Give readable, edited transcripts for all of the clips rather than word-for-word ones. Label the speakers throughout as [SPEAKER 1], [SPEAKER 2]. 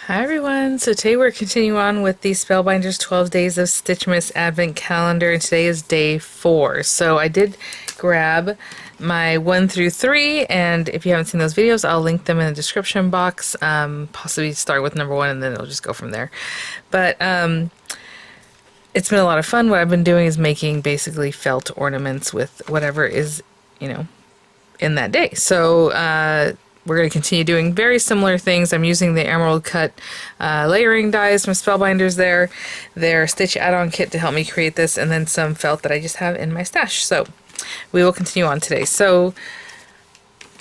[SPEAKER 1] Hi everyone, so today we're continuing on with the Spellbinders 12 Days of Stitchmas Advent Calendar, and today is day 4. So I did grab my 1 through 3, and if you haven't seen those videos, I'll link them in the description box. Possibly start with number 1 and then it'll just go from there. But it's been a lot of fun. What I've been doing is making basically felt ornaments with whatever is, in that day. So we're going to continue doing very similar things. I'm using the Emerald Cut layering dies from Spellbinders there, their Stitch add-on kit to help me create this, and then some felt that I just have in my stash. So we will continue on today. So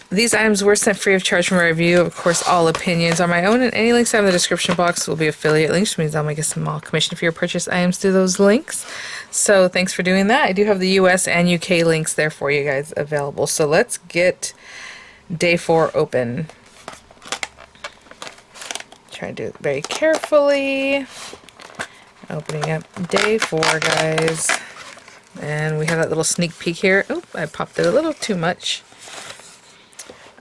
[SPEAKER 1] these items were sent free of charge from my review. Of course, all opinions are my own, and any links I have in the description box will be affiliate links, which means I'll make a small commission for your purchase items through those links. So thanks for doing that. I do have the US and UK links there for you guys available. So let's get day 4 open. Try to do it very carefully. Opening up day 4, guys. And we have that little sneak peek here. Oh, I popped it a little too much.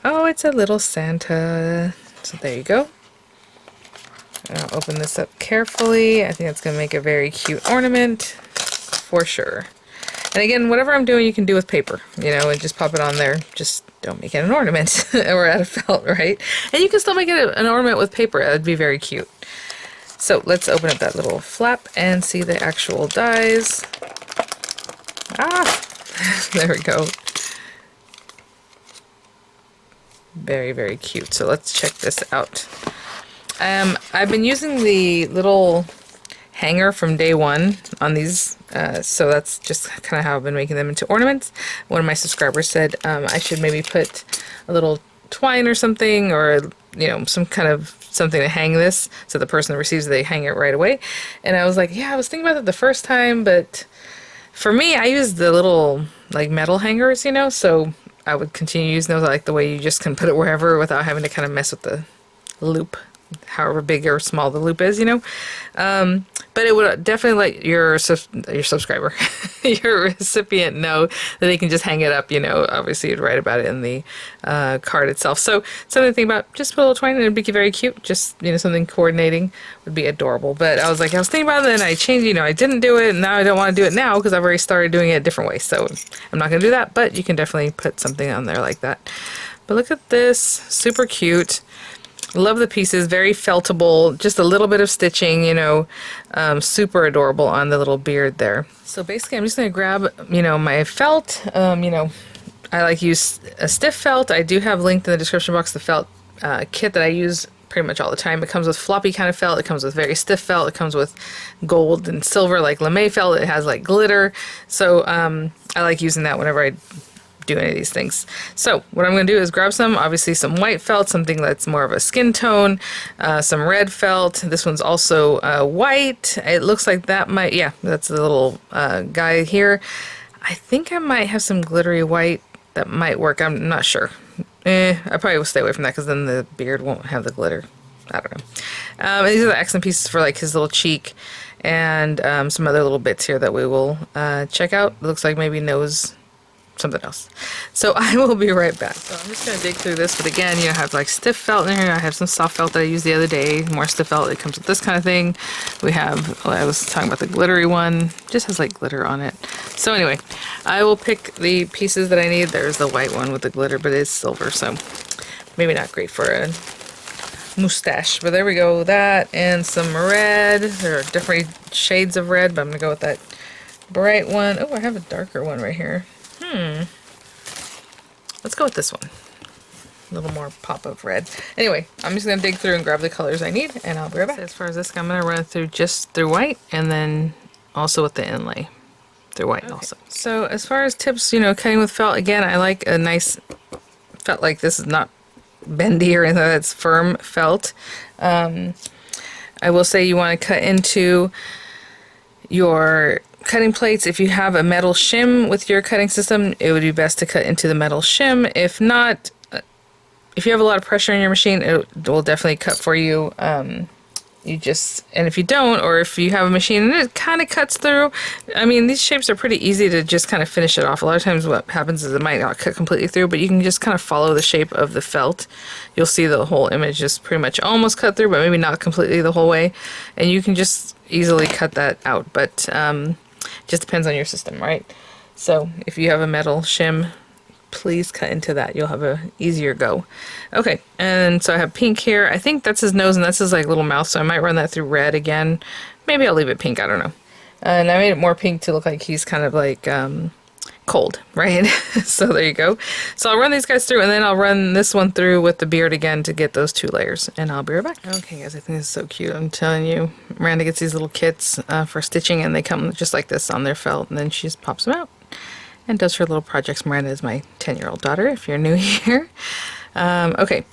[SPEAKER 1] Oh, it's a little Santa. So there you go. And I'll open this up carefully. I think that's going to make a very cute ornament for sure. And again, whatever I'm doing, you can do with paper, and just pop it on there. Just don't make it an ornament or out of felt, right? And you can still make it an ornament with paper. That would be very cute. So let's open up that little flap and see the actual dies. Ah, there we go. Very, very cute. So let's check this out. I've been using the little hanger from day 1 on these, so that's just kind of how I've been making them into ornaments. One of my subscribers said I should maybe put a little twine or something, or some kind of something to hang this, so the person that receives it, they hang it right away. And I was like, yeah, I was thinking about it the first time, but for me, I use the little like metal hangers, so I would continue using those. I like the way you just can put it wherever without having to kind of mess with the loop, however big or small the loop is, but it would definitely let your subscriber, your recipient know that they can just hang it up, obviously you'd write about it in the card itself. So something to think about, just put a little twine and it'd be very cute. Just, something coordinating would be adorable. But I was thinking about it and I changed, I didn't do it, and now I don't want to do it now because I've already started doing it a different way. So I'm not going to do that, but you can definitely put something on there like that. But look at this, super cute. Love the pieces, very feltable, just a little bit of stitching, super adorable on the little beard there. So basically I'm just going to grab, my felt, I like to use a stiff felt. I do have linked in the description box the felt kit that I use pretty much all the time. It comes with floppy kind of felt, it comes with very stiff felt, it comes with gold and silver like lame felt, it has like glitter. So I like using that whenever I do any of these things. So what I'm going to do is grab obviously some white felt, something that's more of a skin tone, some red felt. This one's also white. It looks like that might, yeah, that's the little guy here. I think I might have some glittery white that might work. I'm not sure. I probably will stay away from that because then the beard won't have the glitter. I don't know. And these are the accent pieces for like his little cheek and some other little bits here that we will check out. It looks like maybe nose, something else. So I will be right back. So I'm just going to dig through this, but again, I have like stiff felt in here. I have some soft felt that I used the other day, more stiff felt. It comes with this kind of thing. We have, I was talking about the glittery one, just has like glitter on it. So anyway, I will pick the pieces that I need. There's the white one with the glitter, but it's silver, so maybe not great for a mustache, but there we go. That and some red. There are different shades of red, but I'm going to go with that bright one. Oh, I have a darker one right here. Let's go with this one. A little more pop of red. Anyway, I'm just going to dig through and grab the colors I need, and I'll be right back. So as far as this, I'm going to run through just through white, and then also with the inlay through white also. So as far as tips, cutting with felt, again, I like a nice felt like this is not bendy or anything, that's firm felt. I will say you want to cut into your cutting plates. If you have a metal shim with your cutting system, it would be best to cut into the metal shim. If not, if you have a lot of pressure in your machine, it will definitely cut for you you just, and if you don't, or if you have a machine and it kind of cuts through, I mean, these shapes are pretty easy to just kind of finish it off. A lot of times what happens is it might not cut completely through, but you can just kind of follow the shape of the felt. You'll see the whole image is pretty much almost cut through, but maybe not completely the whole way. And you can just easily cut that out, but just depends on your system, right? So if you have a metal shim, please cut into that. You'll have a easier go. Okay, and so I have pink here. I think that's his nose and that's his like little mouth, so I might run that through red again. Maybe I'll leave it pink, I don't know. And I made it more pink to look like he's kind of like cold, right? So there you go. So I'll run these guys through and then I'll run this one through with the beard again to get those 2 layers, and I'll be right back. Okay guys, I think this is so cute. I'm telling you, Miranda gets these little kits for stitching, and they come just like this on their felt, and then she just pops them out and does her little projects. Miranda is my 10-year-old daughter, if you're new here. Okay,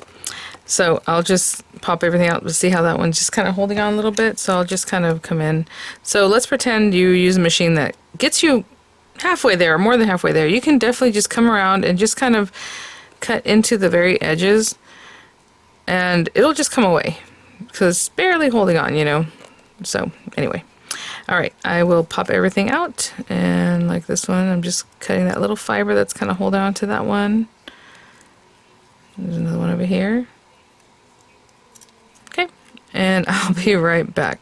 [SPEAKER 1] so I'll just pop everything out to see how that one's just kind of holding on a little bit. So I'll just kind of come in. So let's pretend you use a machine that gets you halfway there, or more than halfway there. You can definitely just come around and just kind of cut into the very edges, and it'll just come away because it's barely holding on, you know. So anyway. Alright, I will pop everything out, and like this one, I'm just cutting that little fiber that's kind of holding on to that one. There's another one over here. Okay, and I'll be right back.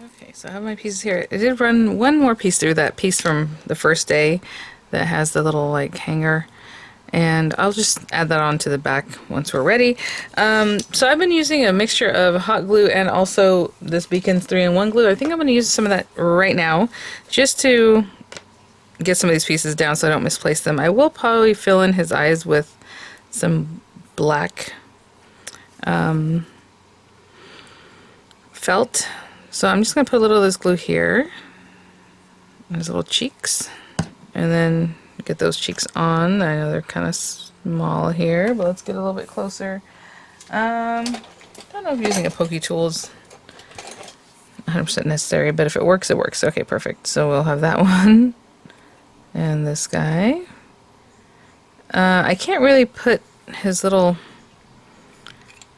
[SPEAKER 1] Okay, so I have my pieces here. I did run one more piece through, that piece from the first day that has the little like hanger. And I'll just add that on to the back once we're ready. So I've been using a mixture of hot glue and also this Beacon's 3-in-1 glue. I think I'm going to use some of that right now just to get some of these pieces down so I don't misplace them. I will probably fill in his eyes with some black felt. So I'm just going to put a little of this glue here on his little cheeks, and then get those cheeks on. I know they're kind of small here, but let's get a little bit closer. Don't know if using a pokey tool is 100% necessary, but if it works, it works. Okay, perfect. So we'll have that one. And this guy. I can't really put his little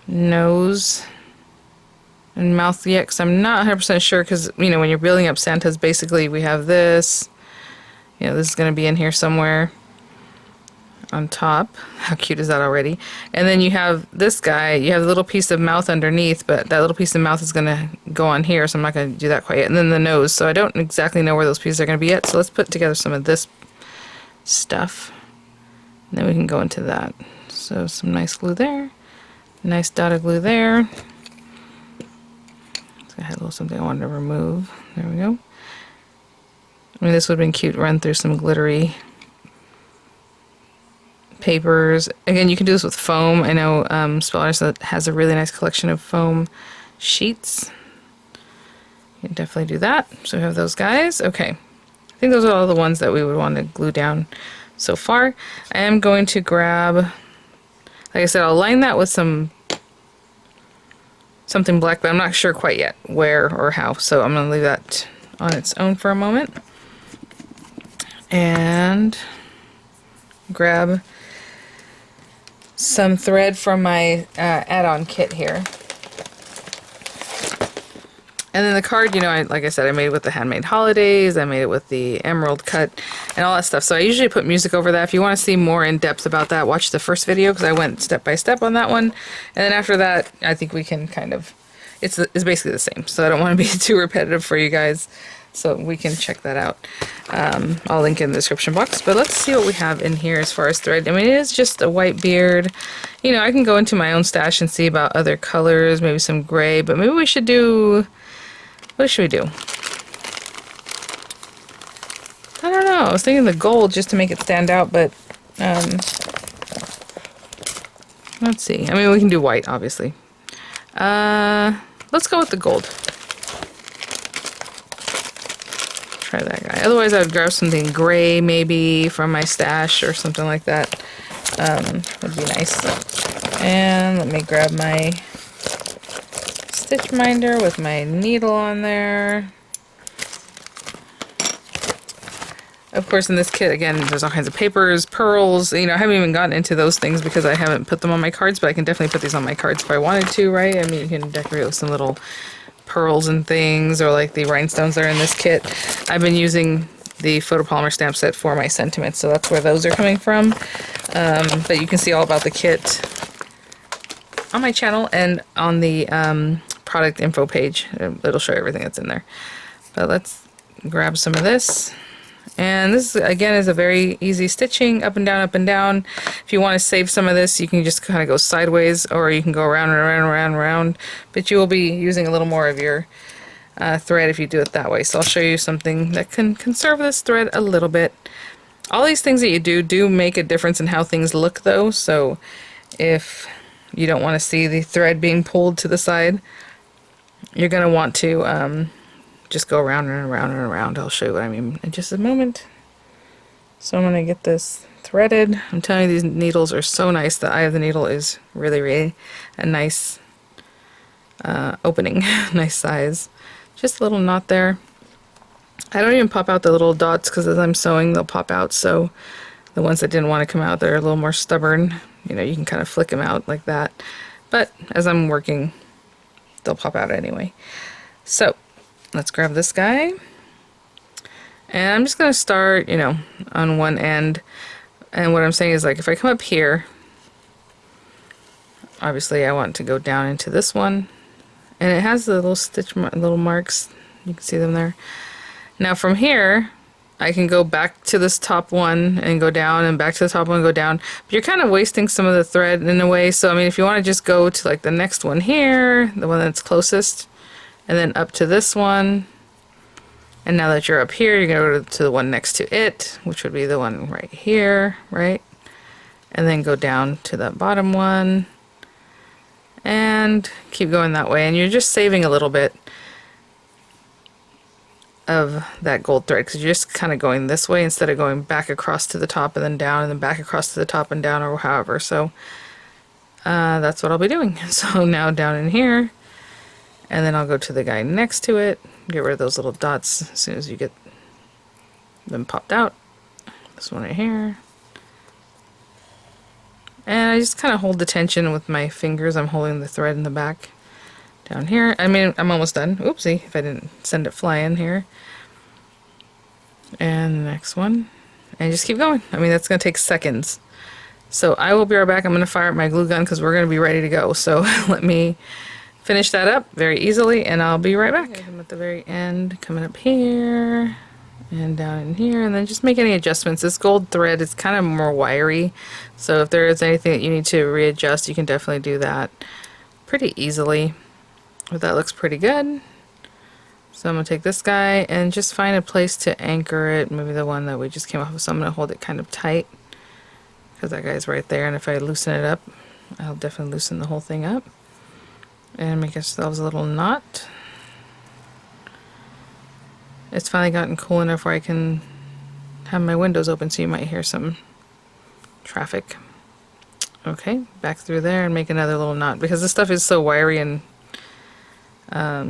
[SPEAKER 1] nose and mouth yet because I'm not 100% sure, because, you know, when you're building up Santas, basically we have this. You know, this is going to be in here somewhere on top. How cute is that already? And then you have this guy. You have a little piece of mouth underneath, but that little piece of mouth is going to go on here, so I'm not going to do that quite yet. And then the nose. So I don't exactly know where those pieces are going to be yet. So let's put together some of this stuff. And then we can go into that. So some nice glue there. Nice dot of glue there. So I had a little something I wanted to remove. There we go. I mean, this would have been cute to run through some glittery papers. Again, you can do this with foam. I know Spellbinders has a really nice collection of foam sheets. You can definitely do that. So we have those guys. Okay. I think those are all the ones that we would want to glue down so far. I am going to grab, like I said, I'll line that with something black, but I'm not sure quite yet where or how. So I'm going to leave that on its own for a moment. And grab some thread from my add-on kit here. And then the card, you know, like I said, I made it with the Handmade Holidays, I made it with the emerald cut, and all that stuff. So I usually put music over that. If you want to see more in depth about that, watch the first video, because I went step by step on that one. And then after that, I think we can kind of, it's basically the same. So I don't want to be too repetitive for you guys. So we can check that out. I'll link in the description box. But let's see what we have in here as far as thread. I mean, it is just a white beard. You know, I can go into my own stash and see about other colors, maybe some gray, but maybe we should do, what should we do? I don't know. I was thinking the gold just to make it stand out, but let's see. I mean, we can do white, obviously. Let's go with the gold. Try that guy. Otherwise, I would grab something gray, maybe from my stash or something like that. Would be nice. And let me grab my stitch minder with my needle on there. Of course, in this kit, again, there's all kinds of papers, pearls. You know, I haven't even gotten into those things because I haven't put them on my cards, but I can definitely put these on my cards if I wanted to, right? I mean, you can decorate with some little pearls and things, or like the rhinestones that are in this kit. I've been using the photopolymer stamp set for my sentiments, so that's where those are coming from. But you can see all about the kit on my channel and on the product info page. It'll show everything that's in there. But let's grab some of this. And this, again, is a very easy stitching, up and down, up and down. If you want to save some of this, you can just kind of go sideways, or you can go around and around and around and around. But you will be using a little more of your thread if you do it that way. So I'll show you something that can conserve this thread a little bit. All these things that you do make a difference in how things look, though. So if you don't want to see the thread being pulled to the side, you're going to want to just go around and around and around. I'll show you what I mean in just a moment. So I'm going to get this threaded. I'm telling you, these needles are so nice. The eye of the needle is really, really a nice opening, nice size. Just a little knot there. I don't even pop out the little dots because as I'm sewing they'll pop out, so the ones that didn't want to come out, they're a little more stubborn. You know, you can kind of flick them out like that. But as I'm working, they'll pop out anyway. So let's grab this guy. And I'm just going to start, you know, on one end. And what I'm saying is, like, if I come up here, obviously I want to go down into this one. And it has the little little marks. You can see them there. Now from here, I can go back to this top one and go down, and back to the top one and go down. But you're kind of wasting some of the thread in a way. So I mean, if you want to just go to like the next one here, the one that's closest, and then up to this one. And now that you're up here, you're going to go to the one next to it, which would be the one right here, right? And then go down to that bottom one. And keep going that way. And you're just saving a little bit of that gold thread because you're just kind of going this way instead of going back across to the top and then down and then back across to the top and down, or however. So that's what I'll be doing. So now down in here, and then I'll go to the guy next to it, get rid of those little dots as soon as you get them popped out. This one right here. And I just kind of hold the tension with my fingers. I'm holding the thread in the back down here. I mean, I'm almost done. Oopsie, if I didn't send it flying here. And the next one. And just keep going. I mean, that's going to take seconds. So I will be right back. I'm going to fire up my glue gun because we're going to be ready to go. So let me finish that up very easily and I'll be right back. I'm at the very end, coming up here and down in here, and then just make any adjustments. This gold thread is kind of more wiry, so if there is anything that you need to readjust, you can definitely do that pretty easily. But that looks pretty good. So I'm going to take this guy and just find a place to anchor it, maybe the one that we just came off of. So I'm going to hold it kind of tight because that guy's right there, and if I loosen it up, I'll definitely loosen the whole thing up. And make ourselves a little knot. It's finally gotten cool enough where I can have my windows open, so you might hear some traffic. Okay, back through there and make another little knot. Because this stuff is so wiry and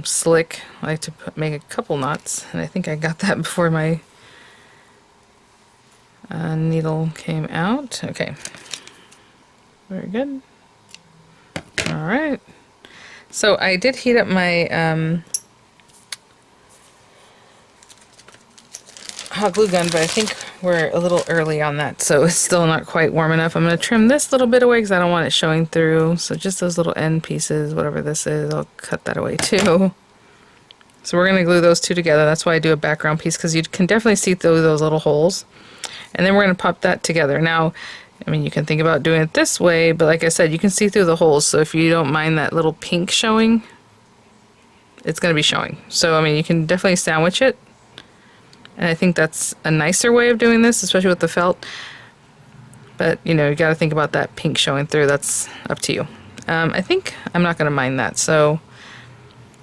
[SPEAKER 1] slick, I like to make a couple knots. And I think I got that before my needle came out. Okay, very good. Alright. So I did heat up my hot glue gun, but I think we're a little early on that, so it's still not quite warm enough. I'm going to trim this little bit away because I don't want it showing through. So just those little end pieces, whatever this is, I'll cut that away too. So we're going to glue those two together. That's why I do a background piece, because you can definitely see through those little holes. And then we're going to pop that together. Now, I mean, you can think about doing it this way, but like I said, you can see through the holes, so if you don't mind that little pink showing, it's going to be showing. So, I mean, you can definitely sandwich it, and I think that's a nicer way of doing this, especially with the felt. But, you know, you got to think about that pink showing through. That's up to you. I think I'm not going to mind that, so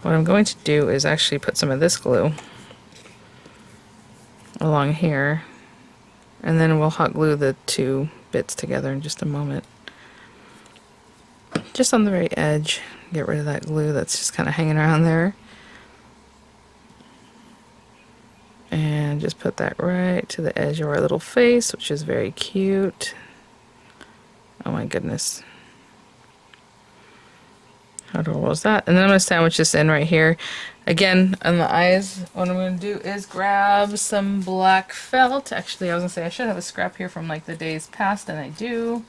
[SPEAKER 1] what I'm going to do is actually put some of this glue along here, and then we'll hot glue the two bits together in just a moment. Just on the very edge, get rid of that glue that's just kind of hanging around there. And just put that right to the edge of our little face, which is very cute. Oh my goodness. How adorable is that? And then I'm going to sandwich this in right here. Again, on the eyes, what I'm going to do is grab some black felt. Actually, I was going to say I should have a scrap here from like the days past, and I do.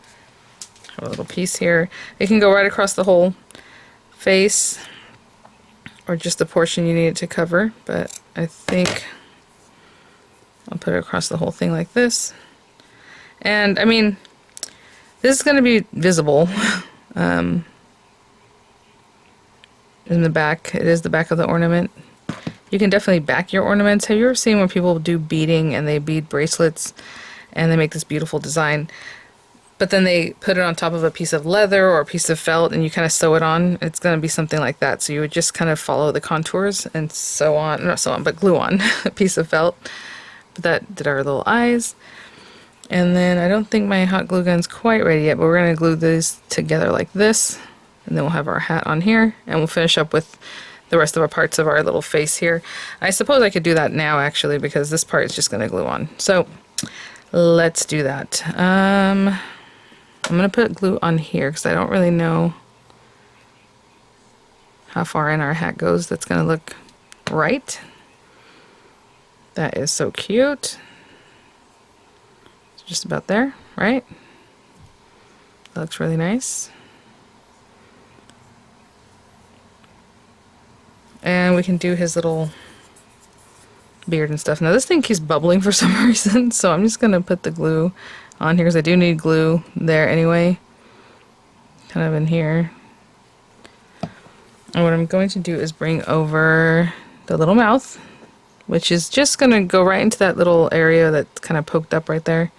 [SPEAKER 1] Have a little piece here. It can go right across the whole face, or just the portion you need it to cover, but I think I'll put it across the whole thing like this. And I mean, this is going to be visible. In the back, it is the back of the ornament. You can definitely back your ornaments. Have you ever seen when people do beading and they bead bracelets and they make this beautiful design, but then they put it on top of a piece of leather or a piece of felt and you kind of sew it on? It's going to be something like that. So you would just kind of follow the contours and sew on, not sew on, but glue on a piece of felt. But that did our little eyes. And then I don't think my hot glue gun's quite ready yet, but we're going to glue these together like this. And then we'll have our hat on here, and we'll finish up with the rest of our parts of our little face here. I suppose I could do that now, actually, because this part is just going to glue on. So let's do that. I'm going to put glue on here because I don't really know how far in our hat goes. That's going to look right. That is so cute. It's just about there, right? That looks really nice. And we can do his little beard and stuff. Now this thing keeps bubbling for some reason, so I'm just going to put the glue on here because I do need glue there anyway. Kind of in here. And what I'm going to do is bring over the little mouth, which is just going to go right into that little area that's kind of poked up right there,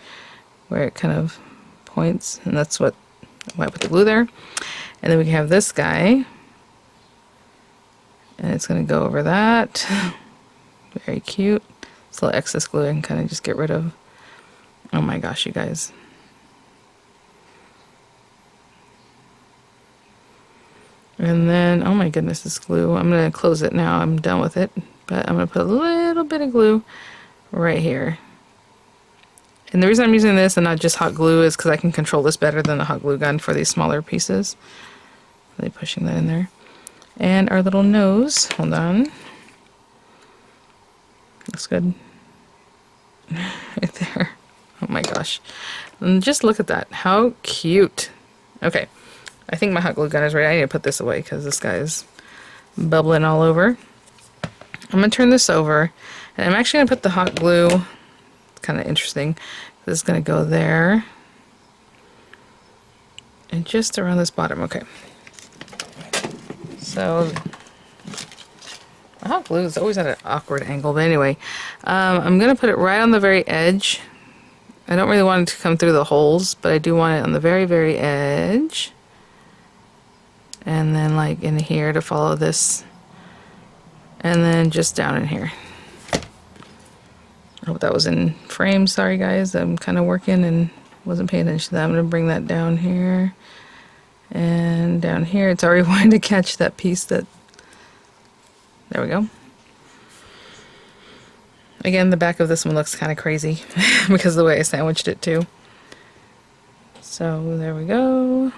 [SPEAKER 1] where it kind of points, and that's why I put the glue there. And then we can have this guy. And it's going to go over that. Very cute. This little excess glue I can kind of just get rid of. Oh my gosh, you guys. And then, oh my goodness, this glue. I'm going to close it now. I'm done with it. But I'm going to put a little bit of glue right here. And the reason I'm using this and not just hot glue is because I can control this better than the hot glue gun for these smaller pieces. Really pushing that in there. And our little nose, hold on. Looks good. Right there. Oh my gosh. And just look at that. How cute. Okay. I think my hot glue gun is ready. I need to put this away because this guy is bubbling all over. I'm going to turn this over. And I'm actually going to put the hot glue. It's kind of interesting. This is going to go there. And just around this bottom. Okay. So, my hot glue is always at an awkward angle, but anyway, I'm going to put it right on the very edge. I don't really want it to come through the holes, but I do want it on the very, very edge. And then like in here to follow this. And then just down in here. I hope that was in frame, sorry guys, I'm kind of working and wasn't paying attention to that. I'm going to bring that down here. And down here, it's already wanting to catch that piece that, there we go. Again, the back of this one looks kind of crazy because of the way I sandwiched it too. So there we go.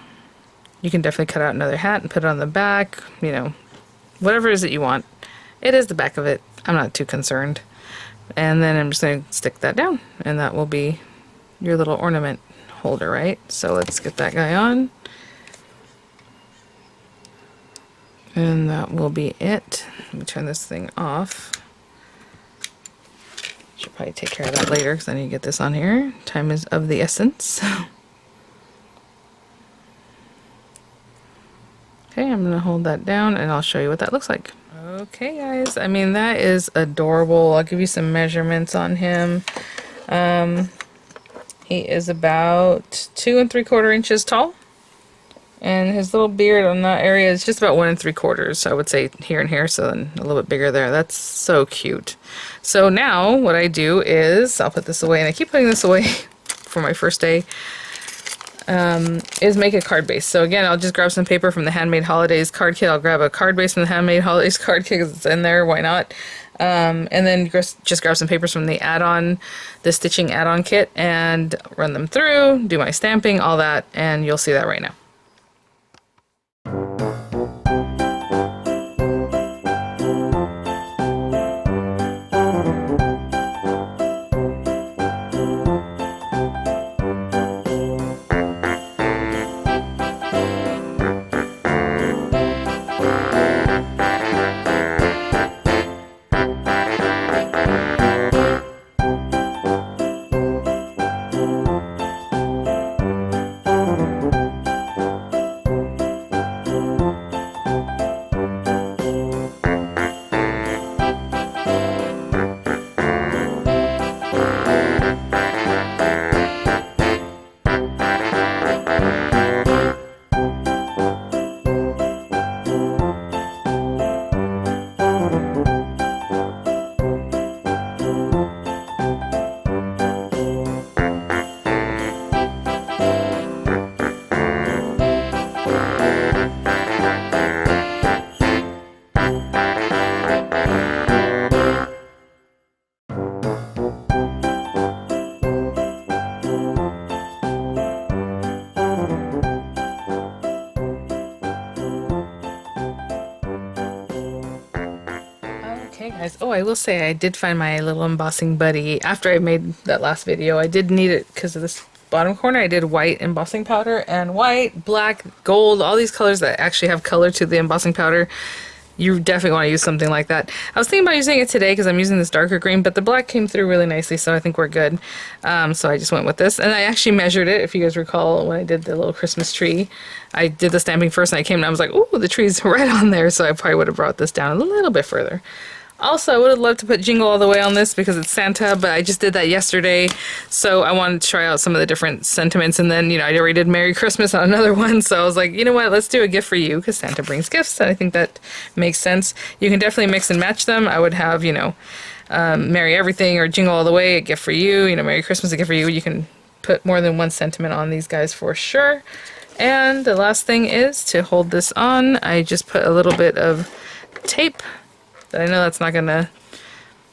[SPEAKER 1] You can definitely cut out another hat and put it on the back, you know, whatever it is that you want. It is the back of it. I'm not too concerned. And then I'm just going to stick that down and that will be your little ornament holder, right? So let's get that guy on. And that will be it. Let me turn this thing off. Should probably take care of that later because I need to get this on here. Time is of the essence. Okay, I'm going to hold that down and I'll show you what that looks like. Okay guys, I mean that is adorable. I'll give you some measurements on him. He is about 2 3/4 inches tall. And his little beard on that area is just about 1 3/4. I would say here and here, so then a little bit bigger there. That's so cute. So now what I do is, I'll put this away, and I keep putting this away for my first day, is make a card base. So again, I'll just grab some paper from the Handmade Holidays card kit. I'll grab a card base from the Handmade Holidays card kit because it's in there. Why not? And then just grab some papers from the stitching add-on kit, and run them through, do my stamping, all that, and you'll see that right now. Okay guys, oh, I will say I did find my little embossing buddy after I made that last video. I did need it because of this bottom corner. I did white embossing powder, and white, black, gold, all these colors that actually have color to the embossing powder. You definitely want to use something like that. I was thinking about using it today because I'm using this darker green, but the black came through really nicely, so I think we're good. So I just went with this, and I actually measured it. If you guys recall, when I did the little Christmas tree, I did the stamping first, and I came and I was like, ooh, the tree's right on there, so I probably would have brought this down a little bit further. Also, I would have loved to put Jingle All the Way on this because it's Santa, but I just did that yesterday, so I wanted to try out some of the different sentiments, and then, you know, I already did Merry Christmas on another one, so I was like, you know what, let's do a gift for you, because Santa brings gifts, and I think that makes sense. You can definitely mix and match them. I would have, you know, Merry Everything or Jingle All the Way, a gift for you, you know, Merry Christmas, a gift for you. You can put more than one sentiment on these guys for sure. And the last thing is to hold this on. I just put a little bit of tape that I know that's not gonna,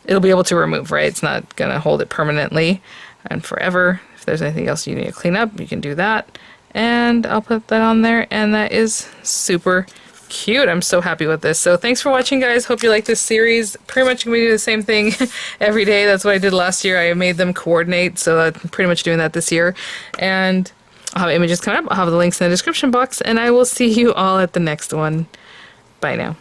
[SPEAKER 1] it'll be able to remove, right? It's not gonna hold it permanently and forever. If there's anything else you need to clean up, you can do that. And I'll put that on there, and that is super cute. I'm so happy with this. So thanks for watching, guys. Hope you like this series. Pretty much gonna do the same thing every day. That's what I did last year. I made them coordinate, so I'm pretty much doing that this year. And I'll have images coming up. I'll have the links in the description box, and I will see you all at the next one. Bye now.